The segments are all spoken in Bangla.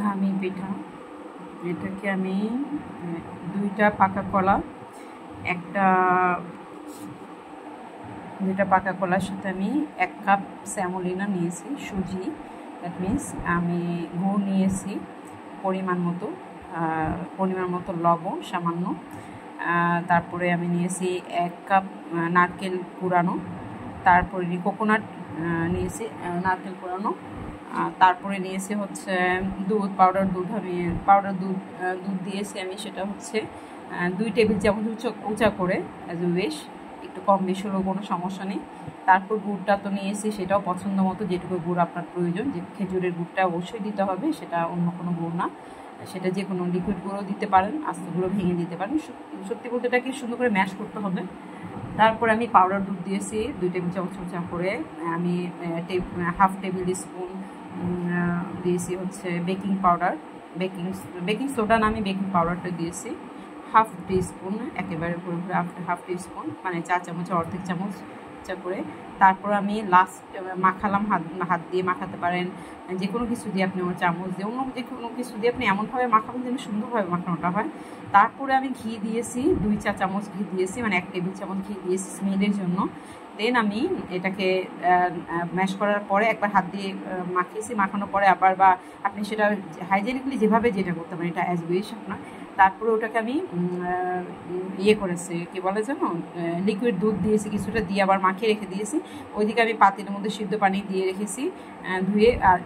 ধামি পিঠা। এটাকে আমি 2টা পাকা কলা, দুইটা পাকা কলার সাথে আমি 1 কাপ স্যামোলিনা নিয়েছি, সুজি, দ্যাট মিন্স আমি গুড় নিয়েছি পরিমাণ মতো লবণ সামান্য, তারপরে আমি নিয়েছি 1 কাপ নারকেল কুড়ানো, তারপরে কোকোনাট নিয়েছি নারকেল কুড়ানো, তারপরে নিয়েছি হচ্ছে পাউডার দুধ দিয়েছি আমি, সেটা হচ্ছে 2 টেবিল চামচ উঁচা করে, অ্যাজ ইউ উইশ, একটু কম বেশি হলেও কোনো সমস্যা নেই। তারপর গুড়টা তো নিয়েছি, সেটাও পছন্দ মতো যেটুকু গুড় আপনার প্রয়োজন, যে খেজুরের গুড়টা অবশ্যই দিতে হবে, সেটা অন্য কোনো গুড় না, সেটা যে কোনো লিকুইড গুঁড়ো দিতে পারেন, আস্ত গুঁড়ো ভেঙে দিতে পারেন। সত্যি বলতে এটাকে সুন্দর করে ম্যাশ করতে হবে। তারপর আমি পাউডার দুধ দিয়েছি 2 টেবিল চামচ উঁচা করে, আমি হাফ টেবিল স্পুন দিয়েছি হচ্ছে বেকিং পাউডার, বেকিং সোডা না, আমি বেকিং পাউডারটা দিয়েছি হাফ টিস্পুন, একেবারে পুরোপুরি হাফ টিস্পুন, মানে 4 চামচের অর্ধেক চামচ করে। তারপর আমি লাস্ট মাখালাম, হাত দিয়ে মাখাতে পারেন, যে কোনো কিছু দিয়ে আপনি চামচ দিয়ে, অন্য যে কোনো কিছু দিয়ে আপনি এমনভাবে মাখাবেন যেন সুন্দরভাবে মাখানোটা হয়। তারপরে আমি ঘি দিয়েছি 2 চা চামচ ঘি দিয়েছি, মানে 1 টেবিল চামচ ঘি দিয়েছি স্মেলের জন্য। দেন আমি এটাকে ম্যাশ করার পরে একবার হাত দিয়ে মাখিয়েছি, মাখানোর পরে আবার, বা আপনি সেটা হাইজেনিকলি যেভাবে যেটা করতে পারেন, এটা অ্যাজ উইশ আপনার। তারপরে ওটাকে আমি করেছি, কি বলে যেন, লিকুইড দুধ দিয়েছি কিছুটা, দিয়ে আবার মাখিয়ে রেখে দিয়েছি। ওইদিকে আমি পাতিলের মধ্যে সিদ্ধ পানি দিয়ে রেখেছি ধুয়ে। আর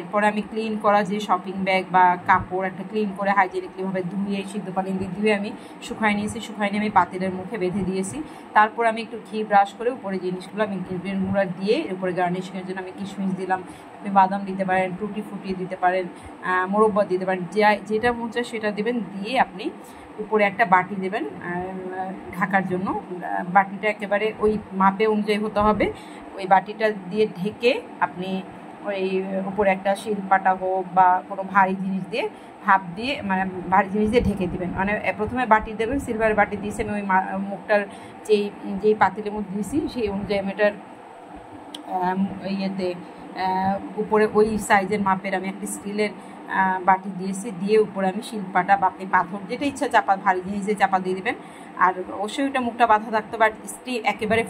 এরপরে আমি ক্লিন করা যে শপিং ব্যাগ বা কাপড় একটা ক্লিন করে হাইজেনিকলিভাবে ধুয়ে সিদ্ধ পানি দিয়ে ধুয়ে আমি শুকায় নিয়েছি, শুকায় নিয়ে আমি পাতিলের মুখে বেঁধে দিয়েছি। তারপর আমি একটু ঘি ব্রাশ করে উপরে জিনিসগুলো আমি গুঁড়া দিয়ে উপরে গার্নিশিংয়ের জন্য আমি কিশমিশ দিলাম, আপনি বাদাম দিতে পারেন, টুটি ফুটিয়ে দিতে পারেন, মোরব্বা দিতে পারেন, যেটা মন চায় সেটা দেবেন। দিয়ে আপনি উপরে একটা বাটি দেবেন ঢাকার জন্য, বাটিটা একেবারে ওই মাপে অনুযায়ী হতে হবে। ওই বাটিটা দিয়ে ঢেকে আপনি ওই উপরে একটা শিলপাটা হোক বা কোনো ভারী জিনিস দিয়ে ভাপ দিয়ে, মানে ভারী জিনিস দিয়ে ঢেকে দিবেন। মানে প্রথমে বাটি দেবেন, সিলভারের বাটি দিয়েছি আমি, ওই মুখটার যেই পাতিলের মধ্যে দিয়েছি সেই অনুযায়ী আমি এটার উপরে ওই সাইজের মাপের আমি একটা স্টিলের বাটি দিয়েছি, দিয়ে উপরে আমি শিলপাটা বা আপনি পাথর যেটা ইচ্ছা ভারী জিনিস দিয়ে চাপা দিয়ে দেবেন। আর অবশ্যই ওইটা মুখটা বাঁধা থাকতে হবে, আর একেবারে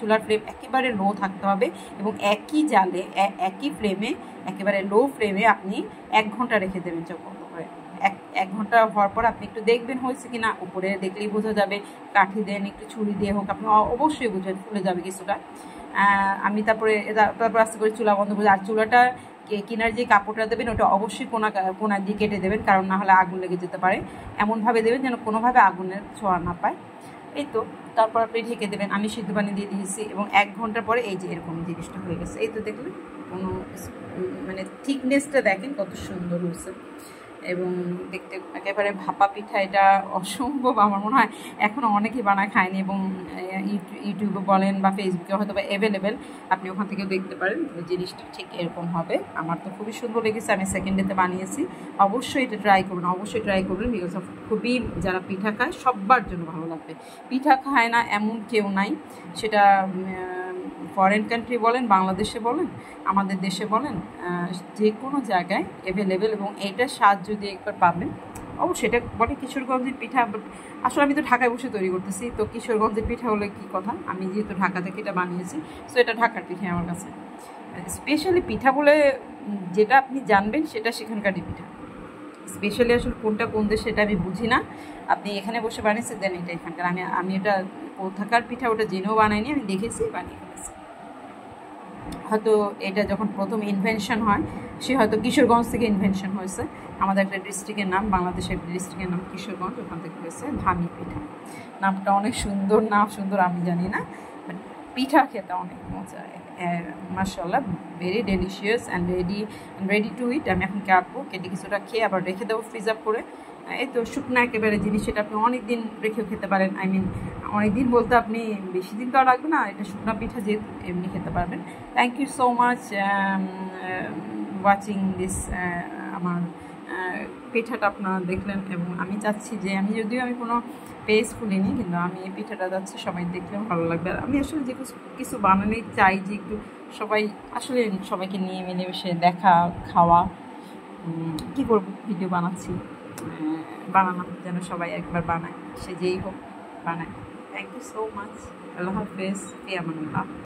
চুলার ফ্লেম একেবারে লো থাকতে হবে, এবং একই জালে একই ফ্লেমে একেবারে লো ফ্লেমে আপনি 1 ঘন্টা রেখে দেবেন চোখ বন্ধ করে। 1 ঘন্টা হওয়ার পর আপনি একটু দেখবেন হয়েছে কিনা, উপরে দেখলেই বোঝা যাবে, কাঠি দেন একটু ছুরি দিয়ে হোক, আপনি অবশ্যই বুঝবেন ফুলে যাবে কিছুটা। আমি তারপর আস্তে করে চুলা বন্ধ করে, আর চুলাটা কিনার যে কাপড়টা দেবেন ওটা অবশ্যই কোনা দিয়ে কেটে দেবেন, কারণ না হলে আগুন লেগে যেতে পারে। এমনভাবে দেবেন যেন কোনোভাবে আগুনের ছোঁয়া না পায়। এই তো, তারপর আপনি ঢেকে দেবেন। আমি সিদ্ধ পানি দিয়ে দিয়েছি, এবং 1 ঘন্টা পরে এই যে এরকম জিনিসটা হয়ে গেছে। এই তো দেখলেন, কোনো মানে থিকনেসটা দেখেন কত সুন্দর হয়েছে, এবং দেখতে একেবারে ভাপা পিঠা। এটা অসম্ভব, আমার মনে হয় এখনও অনেকেই বানায় খায়নি, এবং ইউটিউবে বলেন বা ফেসবুকে হয়তো বা অ্যাভেলেবেল, আপনি ওখান থেকে দেখতে পারেন। জিনিসটা ঠিক এরকম হবে। আমার তো খুবই সুন্দর লেগেছে, আমি সেকেন্ড ডেতে বানিয়েছি। অবশ্যই এটা ট্রাই করবেন, বিকজ অফ খুবই, যারা পিঠা খায় সবার জন্য ভালো লাগবে। পিঠা খায় না এমন কেউ নাই, সেটা ফরেন কান্ট্রি বলেন, বাংলাদেশে বলেন, আমাদের দেশে বলেন, যে কোনো জায়গায় অ্যাভেলেবেল। এবং এইটার স্বাদ যদি একবার পাবেন, অবশ্যই এটা বলে কিশোরগঞ্জের পিঠা। আসলে আমি তো ঢাকায় বসে তৈরি করতেছি, তো কিশোরগঞ্জের পিঠা হলে কী কথা, আমি যেহেতু ঢাকা থেকে এটা বানিয়েছি, সো এটা ঢাকার পিঠা আমার কাছে। স্পেশালি পিঠা বলে যেটা আপনি জানবেন সেটা সেখানকারই পিঠা। স্পেশালি আসলে কোনটা কোন দেশ সেটা আমি বুঝি না। আপনি এখানে বসে বানিয়েছেন, দেন এটা এখানকার। আমি এটা কোথাকার পিঠা ওটা জেনেও বানাইনি, আমি দেখেছি, বানিয়ে ফেলেছি। হয়তো এটা যখন প্রথম ইনভেনশন হয়, সে হয়তো কিশোরগঞ্জ থেকে ইনভেনশন হয়েছে। আমাদের একটা ডিস্ট্রিক্টের নাম, বাংলাদেশের একটা ডিস্ট্রিক্টের নাম কিশোরগঞ্জ, ওখান থেকে হয়েছে ধামি পিঠা। নামটা অনেক সুন্দর, না সুন্দর আমি জানি না, বাট পিঠা খেতে অনেক মজা, মাশাআল্লাহ, very delicious and ready to eat. আমি এখন কাটবো, কেটে কিছুটা খেয়ে আবার রেখে দেবো ফ্রিজ আপ করে। এই তো শুকনো একেবারে জিনিস, সেটা আপনি অনেক দিন রেখেও খেতে পারেন। অনেক দিন বলতে আপনি বেশি দিন তো আর রাখবেন না, এটা শুকনো পিঠা যেহেতু এমনি খেতে পারবেন। Thank you so much watching this. আমার পিঠাটা আপনারা দেখলেন, এবং আমি চাচ্ছি যে যদিও আমি কোনো পেজ খুলিনি, কিন্তু আমি এই পিঠাটা যাচ্ছি সবাই দেখলেও ভালো লাগবে। আর আমি আসলে যে কিছু বানানোই চাই, যে একটু সবাইকে নিয়ে মিলেমিশে দেখা, খাওয়া, কি করব, ভিডিও বানাচ্ছি, বানানো যেন সবাই একবার বানায়, সে যেই হোক বানায়। Thank you so much. আল্লাহ হাফেজ, ফি আমানুল্লাহ।